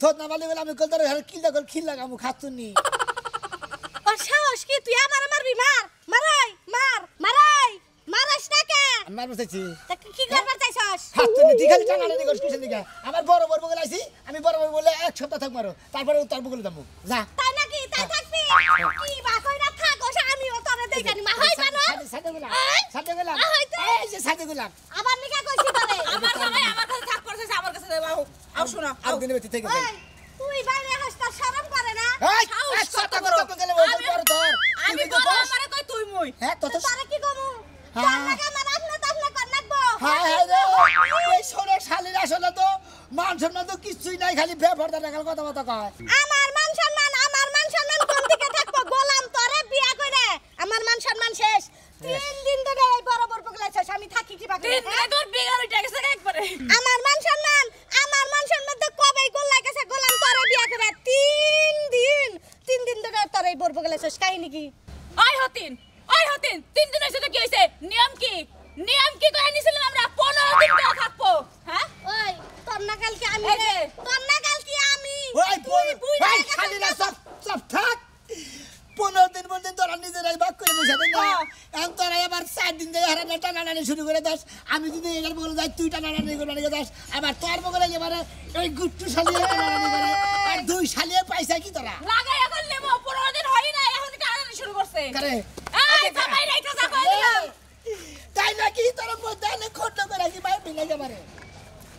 তোর না বলে আমি কল ধরে কিল্লা কল খিল্লা গামু খাতুনি আর সাহস কি তুই আমার মারবি মার মারাই মারাই মারাস না কে আমি মারবো চাইছি তা কি করবার চাইছস খাতুনি তুই খালি টানা টানি করিস কিসের দিকে আমার বড় বড় বগল আইছি আমি বড় বড় বলে এক সপ্তাহ থাক মারো তারপরে তোর বগলে যাবো যা তাই নাকি তাই থাকবি কি বা কইরা থাকোস আমিও তোরে দেখানি মা হই বানো সাথে গেলাম এই যে সাথে গেলাম আবার নিকা কইছি তোরে আমার জামাই আমার কাছে থাক করছে আমার কাছে বাবু আও শোনা আর দিনে বেঁচে থেকে যাই তুই বাইরে হাসতা শরম করে না এই সাহস সাথে কত বড়। কত গেলে ওই পর ধর আমি বড় আমারে কই তুই মুই হ্যাঁ তত তারে কি কমু হ্যাঁ। তোর লাগা আমার আপনা তাহলে কর নাকবো হায় হায় রে এই সোনা শালির আসলে তো মান সম্মান তো কিছুই নাই খালি বেফরদা লাগাল কথা কথা কয় আমার মান সম্মান কোন দিকে থাকবো গোলাম তোরে বিয়া কইরে আমার মান সম্মান শেষ 3 দিন ধরে এই বড় বড় পগলাইছস আমি থাকি কি বাকি তিন দিনে তোর বিগার উঠে গেছে একবারে আমার মান সম্মান তো কবেই গোল লাগেছে গোলাম তোরে বিয়া করে 3 দিন ধরে তোর এই বড় পগলাইছস কাহিনী কি ওই হতিন 3 দিন হইছে তো কি হইছে নিয়ম কি কই নিছিলাম আমরা 15 দিন ধরে থাকবো হ্যাঁ ওই তোর না কালকে আমি এই যে। তোর না কালকে আমি ওই ওই শালিরা সব থাক 15 দিন পর্যন্ত তোরা নিজেরাই ভাগ করে নিছ তাই না এখন তোরা এবার 4 দিন ধরে হারানো টানাটানি শুরু করে দাস আমি যদি এর বগলে যাই তুই টানাটানি করে নিয়ে দাস আবার তোর বগলে এবারে ওই গুট্টু শালিয়া টানাটানি করে আর দুই শালিয়া পয়সা কি তোরা লাগাই এখন নেমো 15 দিন হই না এখন থেকে আনানি শুরু করছে করে এই জামাই রাইতা যা কই দিলাম তাই নাকি তোর মধ্যে অনেক খোট করে কি ভাই মিলে যাবারে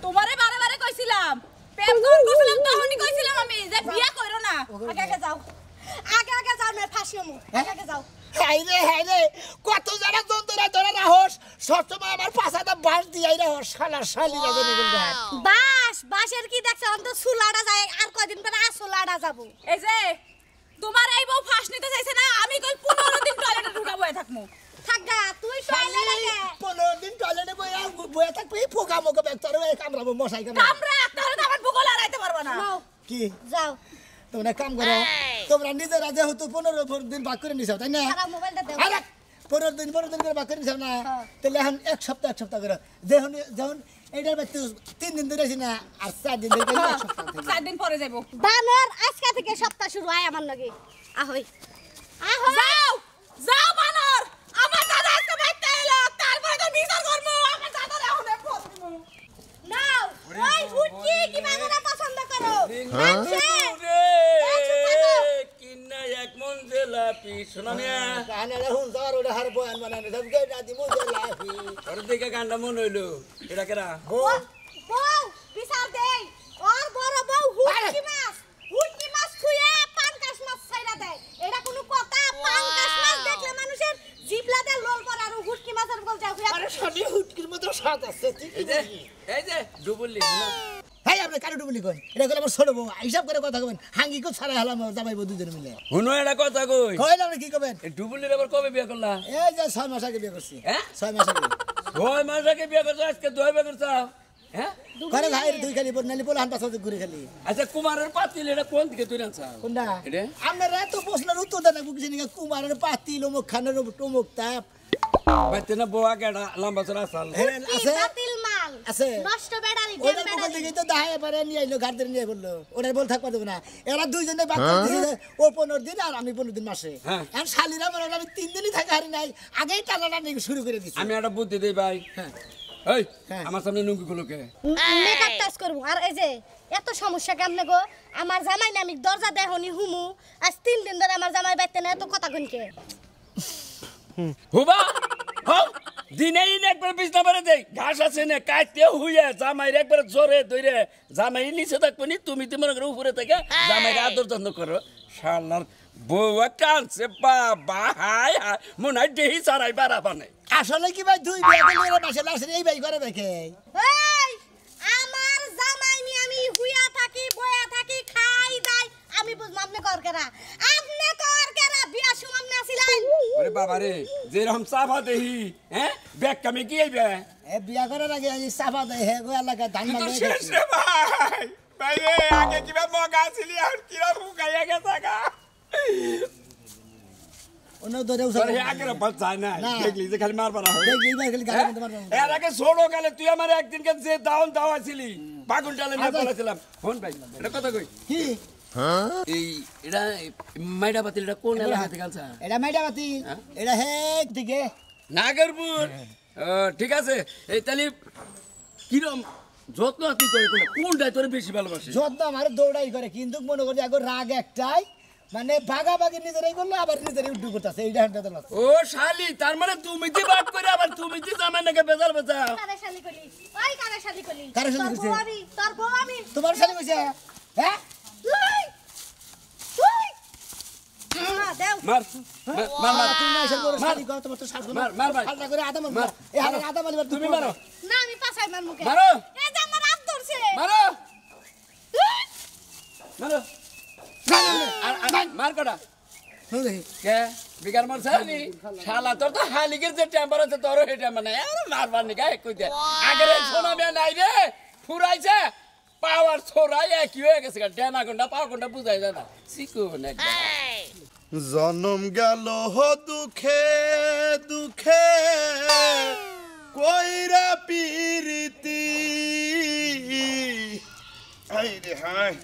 তোমারে বারে কইছিলাম প্রেম যখন করছিলাম তখনই কইছিলাম আমি যে বিয়া কইরো না আগে যাও না ফাঁসিমু আগে যাও হাই রে কত জানা যন্ত্রণা ধরে রাহস সবসময় আমার পাছাটা বাস দিয়াই রাহস শালা শালিরা জেনে গেল বাসের কি দেখছ অন্ত সুলাড়া যায় আর কয়দিন পরে আসলাড়া যাবো এই যে তোমার এই বউ ফাঁস নিতে চাইছে না আমি কই 15 দিন টয়লেটে ঢুকাবো থাকমু থাকগা তুই টয়লেটে লাগে 15 দিন টয়লেটে বইয়া থাকবি পোকা মোকা ব্যাগ তোর কামড়াবো মশাই কামড়াবো আমরা তাহলে তো আমার ভূগোল হারাইতে পারবো না নাও কি যাও তোমরা কাম করো তোমরা নিজেরা যেহেতু 15 দিন ভাগ করে নিছো তাই না সারা মোবাইলটা দাও আরে 15 দিন করে ভাগ করে নিছো না হ্যাঁ। তাহলে এখন এক সপ্তাহ করে যখন এইটার বাদ 3 দিন ধরে আছি না আর 4 দিন ধরে এক সপ্তাহ থেকে 4 দিন পরে যাবো বানর আজকে থেকে সপ্তাহ শুরু হয় আমার লগে আহই যাও বানর আমার দাদা আজকে বাইতে এলো তারপরে তো বিচার করবো আমার দাদার এখন বলবো নাও ওই হুটকি কি বানরা পছন্দ করো আচ্ছা কিন্না এক মন জেলাপি শোনা মিয়া কানালে হুন যার ওটা হার বয়ান বানানো সব গেটা দিমু জেলাপি ওর দিকে গানটা মন হইলো এটা কেরা বল বউ বিচার দেই ওর বড় বউ হুটকি মাছ ছুঁয়ে পাঙ্কাশ মাছ ছাইরা দেয় এটা কোনো কথা পাঙ্কাশ মাছ দেখলে মানুষের জিভলাতে লোল পড়ে আর হুটকি মাছের বল যাও আরে শালি হুটকির মতো স্বাদ আছে ঠিক এই যে ডুবুলি ভাই আপনি কারো ডুবলি কই এটা করে আমার ছোট বউ হিসাব করে কথা কবেন হাঙ্গি কো ছাড়া হলাম জামাইবো দুজনে মিলে হুনো এটা কথা কই কইলাম না কি কবেন এই ডুবুলির আবার কবে বিয়ে করলা এই যে 6 মাস আগে বিয়ে করছি হ্যাঁ 6 মাস আগে 2 মাস আগে বিয়ে করছো আজকে 2 বিয়ে করছো হ্যাঁ করে ভাই দুই খালি বনালি বলে হান পাছতে ঘুরে খালি আচ্ছা কুমারের পাতিল এটা কোন দিকে তুই আনছ কোনটা এটা আপনারা এত প্রশ্নের উত্তর দেন বুঝি না কুমারের পাতিল অমুক খানের অমুক তাপ বাইতে না বোয়া কেডা লম্বা চড়া সাল আছে বাতিল মাল আছে নষ্ট বেড়ালি ওদের ডেম মোবাইল বেড়ালি থেকে তো দাহায় এবারে নিয়ে আইলো ঘাট ধরে নিয়ে বললো ওরা বল থাকবা দেবো না এরা দুইজনে বাদ করে দিছে ও 15 দিন আর আমি 15 দিন মাসে হ্যাঁ। এখন শালিরা মনে হয় আমি 3 দিনই থাকা হারি নাই আগেই টানাটা নিয়ে শুরু করে দিছি আমি একটা বুদ্ধি দেই ভাই হ্যাঁ এই হ্যাঁ। আমার সামনে নুঙ্গি গুলোকে মেকআপ টাচ করব আর এই যে এত সমস্যা কেমনে গো আমার জামাই না আমি দরজা দেহনি হুমু আজ 3 দিন ধরে আমার জামাই বাইতে না এত কথা কইনকে হুবা হও দিনে ইন একবার বিছনা পরে দেই ঘাস আছে না কাটতে হুইয়া জামাইর একবার জোরে ধরে জামাই নিচে থাকবো নি তুমি তো মনে করো উপরে থেকে জামাইর আদর যত্ন করো শালার বউয়া কানছে বাবা হাই হাই মনে হয় দেহি ছাড়াই বাড়াবা নাই আসলে কি ভাই দুই বিয়ে করলে মাসে লাস্ট এই ভাই করে দেখে এই আমার জামাই নি আমি হুইয়া থাকি বয়া থাকি খাই দাই আমি বুঝলাম আপনি করকেরা বিয়া সমান না ছিলেন ওরে বাবা রে যেরকম চাপা দেহি হ্যাঁ ব্যাগ কামে কি আইবে এ বিয়া করার আগে এই সাফা দেয় হে গো এলাকা ধান তুই তো মাল শেষ রে ভাই ভাই রে আগে কিবা মগা ছিলি আর কিরা ফুকাইয়া গেছে গা অন্য ধরে তোর হে আগে বাল যায় না না। দেখলি যে খালি মারবা না দেখি এইবার খালি গাড়ি মধ্যে মারবো এর আগে ছোট গেলে তুই আমার একদিন কে যে দাউন দাওয়াছিলি বাগুন ডালে নিয়ে বলেছিলাম ফোন ভাই এটা কথা কই কি এই এটা মাইডা বাতিল এটা কোন এলাকা থেকে আনছা এটা মেডাবাতি এটা হে দিকে নাগরপুর ঠিক আছে এই তাহলে কিরম যত্ন তুই করে কোনটাই তোর বেশি ভালোবাসে যত্ন আমার দৌড়াই করে কিন্তু মনে করি আগে রাগ একটাই মানে ভাগাভাগি নিজেরাই করলো আবার নিজেরাই উড্ডু করতেছে এইটা হান্ডা তো ও শালি তার মানে তুমি দি বাদ করে আবার তুমি দি জামাই নাকি বেজাল বেজাল কারে শালি কলি ওই কারে শালি কলি কারে শালি তোর করছে? বউ আমি তোর বউ আমি তোমার শালি কইছে হ্যাঁ তুই তুই দেও মার মার মার তুমি না এসে করে শালি কর তোমার তো শাসন মার, মার ভাই। হালকা করে আদা মার মার, এই হাতে আদা মারবার তুমি মারো না আমি পাছাই মার মুখে মারো। এই যে আমার হাত ধরছে মারো মারো মার কটা কে বিকার মার শালি শালা তোর তো হালিগের যে টেম্পার আছে তোর হেটা মানে আর মারবার নি গায়ে কইতে আগের শোনা মে নাই রে ফুরাইছে পাওয়ার ছোড়াই একই হয়ে গেছে ডেনা ঘন্টা পাওয়ার ঘন্টা বুঝাই যায় না শিখুন একদম জনম গেল দুঃখে দুঃখে কইরা পিরিতি হাই রে হাই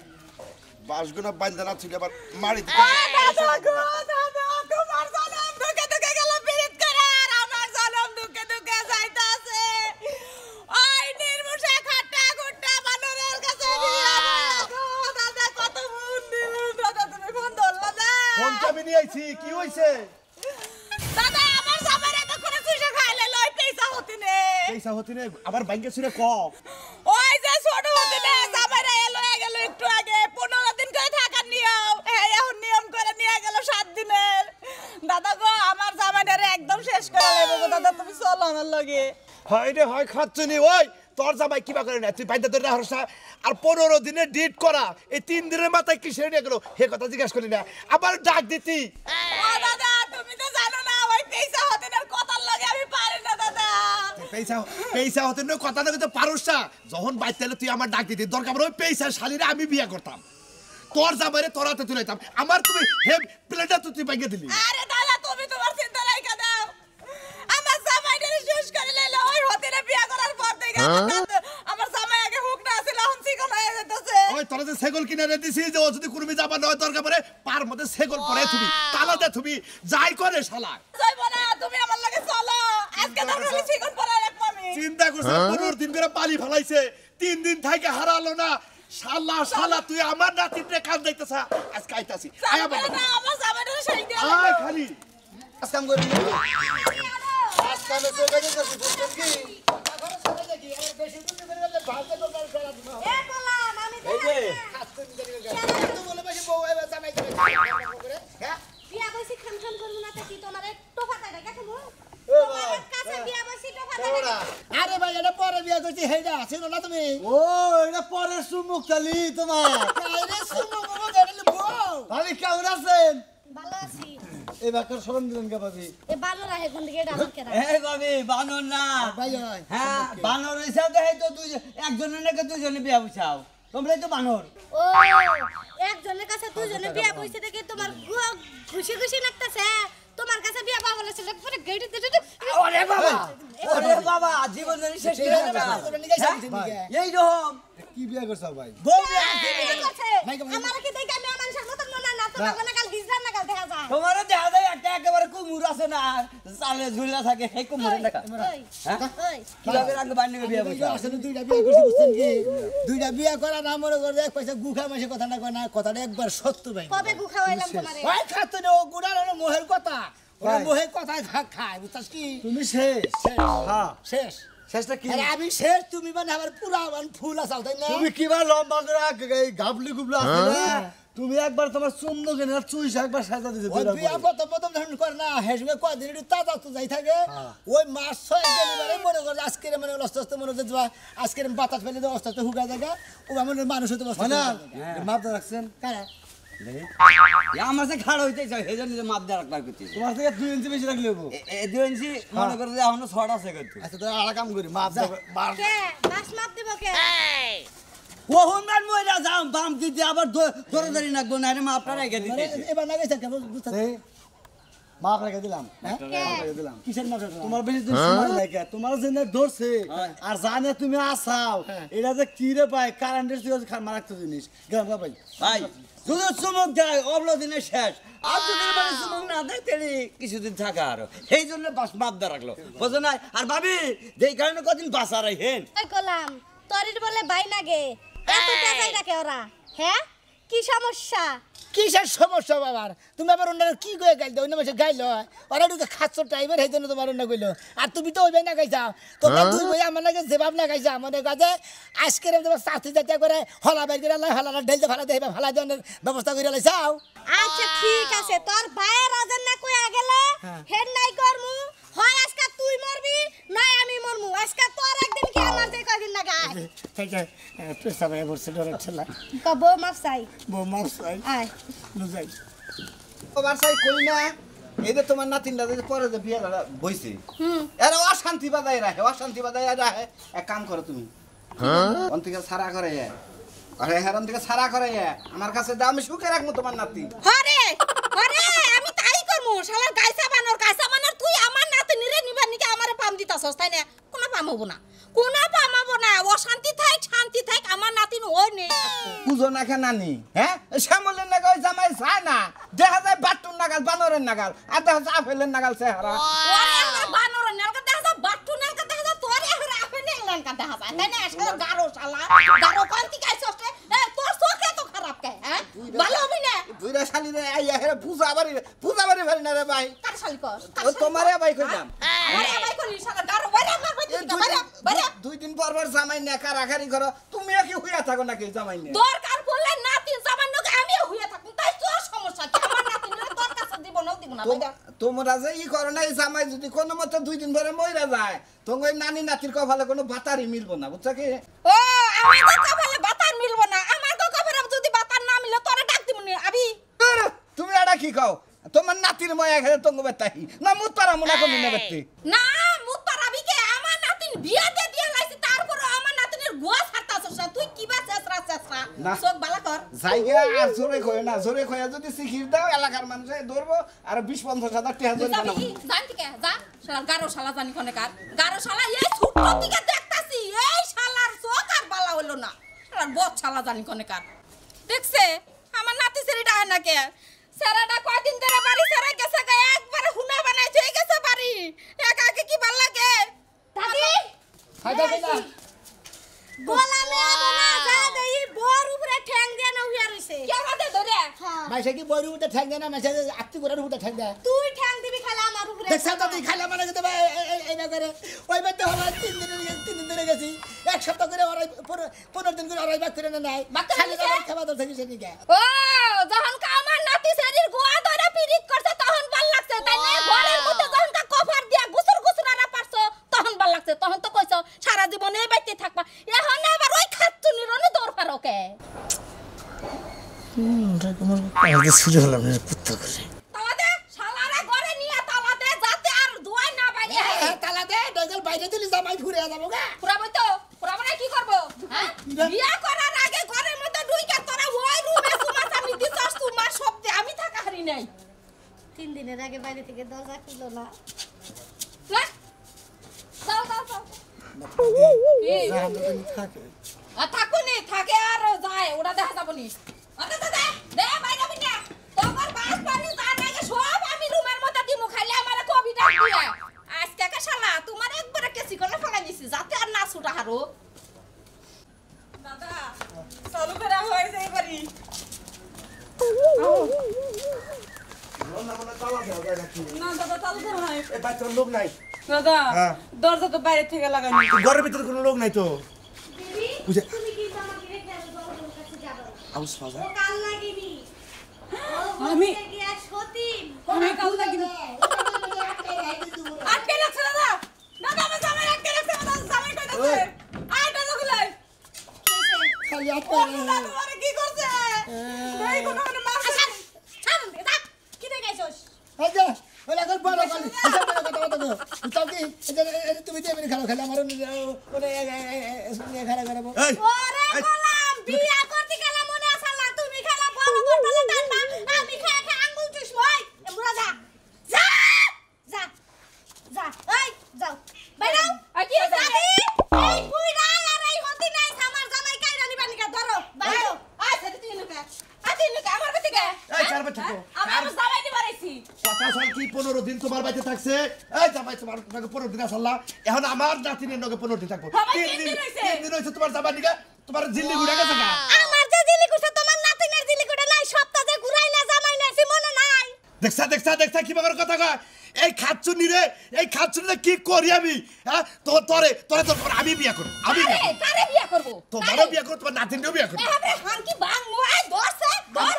বাসগুনা বান্ধা ছিল আবার মারি দিতে দাদা গো দাদা তোমার জনম দুঃখে দুঃখে গেল পিরিত করে আর আমার জনম দুঃখে দুঃখে যাইতাছে ওই নির্মুষে খাট্টা গুট্টা বানরের কাছে বিয়া গো দাদা কত ফোন দিল দাদা তুমি ফোন ধরলা না ফোন চাবি নিয়ে আইছি কি হইছে দাদা আমার জামাইরে তো করে চুষে খাইলে লই পয়সা হতি নে পয়সা হতি নে আবার ব্যাংকে ছুড়ে ক ওই যে ছোট হতি নে জামাইরে এলো গেল একটু আগে 15 দিন করে থাকার নিয়ম এখন নিয়ম করে নিয়ে গেল 7 দিনের দাদা গো আমার জামাইরে একদম শেষ করে দেব গো দাদা তুমি চলো আমার লগে হাই রে হাই খাচ্ছনি ওই তোর জামাই কিবা করে না তুই বাইন্দা ধরে রাখছ আর 15 দিনে ডিট করা এই 3 দিনের মাথায় কি সেরে গেল হে কথা জিজ্ঞাসা করি না আবার ডাক দিতি ও দাদা তুমি তো জানো না ওই পয়সা হতি না কথার লগে আমি পারি না দাদা পয়সা হতে না কথা না কিন্তু পারুস না যখন বাইতে তুই আমার ডাক দিতি দরকার পড়ে ওই পয়সা শালিরে আমি বিয়ে করতাম তোর জামাইরে তোর হাতে তুলাইতাম আমার তুমি হে প্লেটটা তুই বাইকে দিলি আরে দাদা তুমি তোমার চিন্তা রাখা দাও আমার জামাইরে শেষ করে লইলো ওই হতিরে বিয়া করার পর থেকে আমার জামাই আগে হুক না ছিল এখন চিকন হয়ে যেতেছে ওই তোরা যে ছাগল কিনে রে দিছি যে ও যদি কুরমি যাবা নয় দরকার পড়ে পার মধ্যে ছাগল পরে তুমি তালা দে তুমি যাই করে শালা যাইবো না তুমি আমার লগে চলো আজকে দরকার চিকন পড়া রাখবো আমি চিন্তা করছ 15 দিন করে পালি ফলাইছে 3 দিন থেকে হারালো না শালা শালা তুই আমার নাতিরে কান যাইতেছ আজকে আইতাছি আয়া বাবা না আমার জামাইরে সেই দিয়া আয় খালি কাম করি আজকালে তো কাজে করছি বুঝছেন কি এখন চলে দেখি আর বেশি দিন ধরে গেলে ভাজতে তো কাল করা দিন এ বললাম আমি এই যে খাচ্ছে নিজে তো বলে বেশি বউ এবার জামাই করে হ্যাঁ বিয়া বসি খান খান করব না তো কি তোমার টোফা দেয় দেখো ও তোমার কাছে বিয়া বসি টোফা দেয় আরে ভাই এটা পরে বিয়ে করছি হেইডা ছিল না তুমি ও এটা পরের সুমুখ খালি তোমার আরে শুনো বাবা গাড়ি বউ ভাবি কেমন আছেন ভালো আছি এই বাক্যর শরম দিলেন কে ভাবি এ ভালো রাখে কোন দিকে এটা আমার কেরা এই ভাবি বানর না ভাই ভাই হ্যাঁ বানর হিসাবে এই তো তুই একজনের নাকি দুজনে বিয়া বুঝাও তোমরাই তো বানর ও একজনের কাছে দুজনে বিয়া বসে দেখে তোমার খুশি খুশি লাগতেছে তোমার কাছে বিয়া পাওয়া বলেছে পরে গেটে দিতে ওরে বাবা ওরে বাবা জীবন জানি শেষ করে দেবে তোরা নিয়ে যাচ্ছিস নিকে এই রকম কি বিয়ে করছ ভাই বউ বিয়ে করছে আমার কি দেখে আমি মানুষের মতন মনে না তোমার না কাল গিজরান না কাল দেখা যায় তোমারও দেখা যায় একটা একেবারে কুমুর আছে না চালে ঝুলা থাকে সেই কুমুরের দেখা ওই হ্যাঁ ওই কিভাবে রাঙ্গ বান্নি বিয়া বুঝাও আসলে দুইটা বিয়ে করছি বুঝছেন কি দুইটা বিয়ে করা না মনে করে এক পয়সা গুখা মাসে কথা না কয় না কথাটা একবার সত্য ভাই কবে গু খাওয়াইলাম তোমারে ভাই খাতো না ও গুড়ার হলো মোহের কথা ওরা মোহের কথা খায় বুঝছস কি তুমি শেষ শেষ হ্যাঁ শেষ শেষটা কি আরে আমি শেষ তুমি মানে আমার পুরা ফুল আসাও তাই না তুমি কিবা লম্বা করে এই গাবলি গুবলা আছে না তুমি একবার তোমার চুম্বক এনে চুইস একবার সাজা দিতে ওই বিয়া প্রথম ধরুন করে না হেসবে কদিন একটু তাজা তো যাই থাকে ওই মাস ছয় ডেলিভারি মনে করে আজকের মানে আস্তে আস্তে মনে হচ্ছে আজকের বাতাস ফেলে দেওয়া আস্তে আস্তে হুকা জায়গা ও আমার মানুষ হতে বসতে মাপটা রাখছেন কারা আমার সে খাড়া হইতে চাই সেই জন্য মাপ দেওয়ার একবার করছি তোমার থেকে 2 ইঞ্চি বেশি রাখলে হবো 2 ইঞ্চি মনে করে যে এখনো 6টা আছে করতে আচ্ছা তোরা আলা কাম করি মাপ মার কে বাস মাপ দিব কে ও হুনমান মইরা যাম বাম দিতে আবার ধরে ধরে রাখবো না রে মাপটা রেখে দিতে এবার না গেছে কেমন বুঝতে মাফ রেখে দিলাম হ্যাঁ? মাফ রেখে দিলাম কিসের মাফ তোমার বেশি দিন সময় লাগে তোমার জন্য ধরছে আর জানে তুমি আসাও এটা যে কি রে ভাই কারেন্টের মারাত্মক জিনিস গ্রাম ভাই ভাই যদি চুমুক দেয় অবলো দিনে শেষ আর যদি মানে চুমুক না দেয় তাহলে কিছুদিন থাকে আরো সেই জন্য বাস মাপদা রাখলো বুঝো না আর ভাবি যেই কারণে কদিন বাসা রাখেন ওই কলাম তরির বলে বাই নাগে এত টাকাই রাখে ওরা হ্যাঁ কি সমস্যা কিসের সমস্যা বাবার তুমি আবার অন্য কি করে গাইল অন্য মাসে গাইল ওরা ঢুকে খাচ্ছ টাইমের সেই জন্য তোমার অন্য কইলো আর তুমি তো ওই ভাই না গাইছাও তোমরা দুই ভাই আমার নাকি জবাব না গাইছা মনে কাজে আজকের তোমার চাকরি জাতীয় করে হলা বাইর করে হলাটা ঢেলতে ফেলা দেবে ফেলা দেওয়ার ব্যবস্থা করে লাইছাও আচ্ছা ঠিক আছে তোর ভাইয়ের রাজের না কই আগেলে হেড নাই করমু হয় আজকে তুই মরবি নাই আমি মরমু আজকে তোর একদিন কি আমার যে কয়দিন না গায় ঠিক আছে পেশা ভাই বলছে ডরে ছেলা কব মাফ চাই বউ মাছ চাই আয় বুঝাই ও বাসাই কই না এই যে তোমার নাতিনটা যে পরে যে বিয়ে বইছে এরা অশান্তি বাজায় রাখে এক কাম করো তুমি অন থেকে সারা করে আরে হেরাম থেকে সারা করে আমার কাছে দাও আমি সুখে রাখবো তোমার নাতি হরে হরে আমি তাই করমু শালার গাইসা বানর তুই আমার নাতে নিরে নিবার নিকে আমারে পাম দিতাছস তাই না কোন পামবো না অশান্তি থাক শান্তি থাক আমার নাতিন ওই নে বুঝো না কেন নানি হ্যাঁ শ্যামলের নাগাল জামাই যায় না দেখা যায় বাটুর নাগাল বানরের নাগাল আর দেখা যায় আপেলের নাগাল চেহারা ওরে আমার বানর নেলকা দেখা যা বাট্টু নেলকা দেখা যা তোর এহরে আপে নেলকা দেখা যায় তাই না শালা গারো কান্তি গাইছস রে তোর চোখে তো খারাপ কে হ্যাঁ ভালো হবি না বুইরা শালি রে আইয়া হেরে পূজা বাড়ি ভারি না রে ভাই কার শালি কর ও তোমারে ভাই কইলাম আরে ভাই করি শালা গারো বাইরে আমার বাইরে দুই দিন পর জামাই নে কারাকারি করো তুমিও কি হইয়া থাকো নাকি জামাই নে দরকার পড়লে নাতিন জামাই নকে আমিও হইয়া থাকুম তাই তোর সমস্যা কি আমার নাতিন তোর কাছে দিব না বাইরে তোমরা যে ই করো না এই জামাই যদি কোনো মতে দুই দিন পরে মইরা যায় তোমার নানি নাতির কপালে কোনো বাতারি মিলবো না বুঝছো কি ও আমার কপালে বাতার মিলবো না আমার কপালে যদি বাতার না মিলে তোরে ডাক দিমনি আবি তুমি এটা কি কও তোমার নাতির ময়া ঘরে তঙ্গ বেতাই না মুত পারা মনে কোন না বেতে না মুত পারাবি কে আমার নাতিন বিয়াতে দিয়ে লাইছি তারপর আমার নাতিনের গোয়া ছাড়তাছস তুই কিবা চেছরা না। চোখ বালা কর জায়গা আর জোরে কয় না জোরে কয় যদি শিখির দাও এলাকার মানুষে ধরবো আর 20-50 হাজার টাকা জোরে যাবি বানাবো জানতি কে যা শালা গারো শালা জানি কোনে কার গারো শালা এই ছোট দিকে দেখতাছি এই শালার চোখ আর বালা হলো না শালার বদ শালা জানি কোনে কার দেখছে আমার নাতি সেরিটা হয় না কে সেরাটা কয়দিন ধরে বাড়ি সেরে গেছে গে একবারে হুনা বানাই থই গেছে বাড়ি একাকে কি ভাল লাগে দাদি ফায়দা কইলা বলা মে না যা দেই বর উপরে ঠ্যাং দিয়ে না হইয়া রইছে কে আমাদের ধরে হ্যাঁ মাইসে কি বইরু উঠে ঠ্যাং দেয় না মাইসে আত্তি করে উঠে ঠ্যাং দেয় তুই ঠ্যাং দিবি খালা আমার উপরে দেখছ তো তুই খাইলা মানে কিন্তু এই না করে ওই মধ্যে হলো 3 দিন ধরে গেছি এক সপ্তাহ করে ওরাই 15 দিন করে ওরাই বাক করে না নাই বাক করে খালি নিছে? খাবার তো থেকে সেদিন গে ও যখন কা আমার নাতি শরীর গোয়া ধরে পিরিত করছে তখন ভাল লাগছে তাই না ঘরের মধ্যে যখন কা কভার দিয়া গুসুরারা পারছো তখন ভাল লাগছে তখন তো কইছো সারা জীবন এই বাইতে থাকবা এখন আবার ওই খাচ্চুনির অন্য দৌড় পারোকে শুরু হলাম কুত্তা করে তালাদে শালারে ঘরে নিয়ে তালাদে যাতে আর দুয়াই না বাইরে তালা দে ডজল বাইরে দিলি জামাই ঘুরে যাবো গা পুরাবই তো পুরাবনা কি করব হ্যাঁ বিয়া করার আগে ঘরের মধ্যে ঢুইকে তোরা ওই রুমে সুমাস আমি দিছস তোমার শব্দে আমি থাকা হারি নাই 3 দিনের আগে বাইরে থেকে দরজা খুললো না না যাও যাও যাও থাকে আর থাকুনি থাকে আর যায় ওরা দেখা যাবনি আতে দে দে বাইরে বিটা তোমার বাস পানি জান আগে সব আমি রুমের মধ্যে দিমু খাইলে আমারে কবিতা দিয়া আজকে কা শালা তোমার একবারে কেসি করে ফলাই দিছি যাতে আর না ছুটা হারো দাদা চালু করা হয়ে যায় বাড়ি না দাদা চালু করা হয় এ বাচ্চার লোক নাই দাদা হ্যাঁ। দরজা তো বাইরে থেকে লাগানো ঘরের ভিতরে কোনো লোক নাই তো দিদি বুঝে তুমি কি আমাকে রেখে বড় কাছে যাবে আউস ফাজা ও কাল লাগিবি আমি গিয়া সতীন আমি কাল লাগিনি আটকে লাগছে দাদা দাদা আমার জামাই আটকে লাগছে দাদা জামাই কইতাছে আই দাদা গুলাই খালি দাদা আরে কি করছে এই কোন মানে মাছ ছাড় দাদা কি রে গাইছস এই যে ওলা কল বড় কল হিসাব করে কথা বলো তো কি তুমি দিয়ে মেরে খাও খালি আমার ওরে খালা করব এই ওরে গোলাম বিয়া করতে গেলে মনে আসালা তুমি খেলা বড় বড় টানবা আমি খেয়ে খেয়ে আঙ্গুল চুষবই মুরা যা যা আমি আমার জামাই নি বাড়াইছি কথা শোন কি 15 দিন তোমার বাড়িতে থাকছে এই জামাই তোমার নাকি 15 দিন আসলা এখন আমার নাতিনের নাকি 15 দিন থাকবো বাবা, 3 তিন দিন হইছে। দিন হইছে তোমার জামাই নিকা তোমার জিল্লি ঘুরে গেছে গা আমার যে জিলিকুটা তোমার নাতিনের জিলিকুটা নাই সপ্তাহে ঘুরাই না জামাই নাইছি মনে নাই দেখছা কি বাগার কথা কয় এই খাচ্ছুনি রে এই খাচ্ছুনি কি করি আমি হ্যাঁ তোরে আমি বিয়া করব আমি বিয়া করব কারে বিয়া করব তোমারও বিয়া করব তোমার নাতিনও বিয়া করব এভাবে হান কি বাং মোয় ধরছে ধর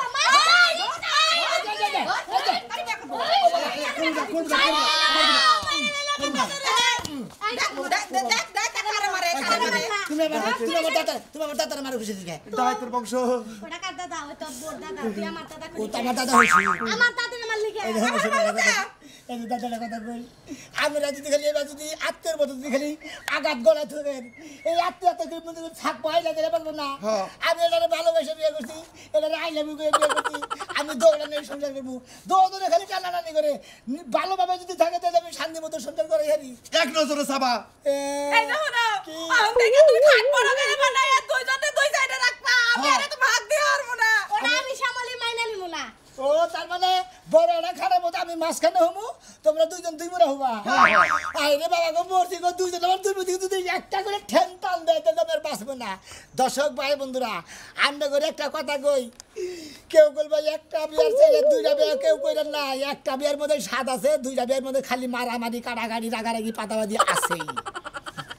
তুমি আমার দাদার মারে খুশি দিকে দায়িত্বের বংশ ওটা কার দাদা ওই তো বোর দাদা তুই আমার দাদা ও তো আমার দাদা হইছি আমার দাদার আমার লিখে এই দাদার কথা কই আমরা যদি খালি এবার যদি আত্মের মতো যদি খালি আঘাত গলা থাকেন এই আত্মীয়তাকে মধ্যে থাক পাইলা দিলে পারবো না আমি এটারে ভালোবেসে বিয়ে করছি এটারে আই লাভ ইউ করে বিয়ে করছি আমি দৌড়ানে সংসার করবো দৌড়ে খালি টানাটানি করে ভালোভাবে যদি থাকে তাহলে আমি শান্তি মতো সংসার করে হারি এক নজরে সাবা এই দেখো না আমি দেখে তুই ভাগ বড় করে বানায় তুই যাতে তুই সাইডে রাখবা আমি আরে তো ভাগ দিয়ে হারবো না ওটা আমি সামলি মাইনা নিমু না ও তার মানে বড় না খারাপ মতো আমি মাঝখানে হমু তোমরা দুইজন দুই মুরা হবা আরে বাবা গো মরছি গো দুইজন আমার দুই মুদি যদি একটা করে ঠ্যাং টান দেয় তাহলে আমার বাঁচবে না দর্শক ভাই বন্ধুরা আমরা করে একটা কথা কই কেউ বলবে একটা বিয়ার ছেলে দুইটা বিয়া কেউ কইলেন না একটা বিয়ার মধ্যে স্বাদ আছে দুইটা বিয়ার মধ্যে খালি মারামারি কাটাকাটি রাগারাগি পাতাবাদি আছেই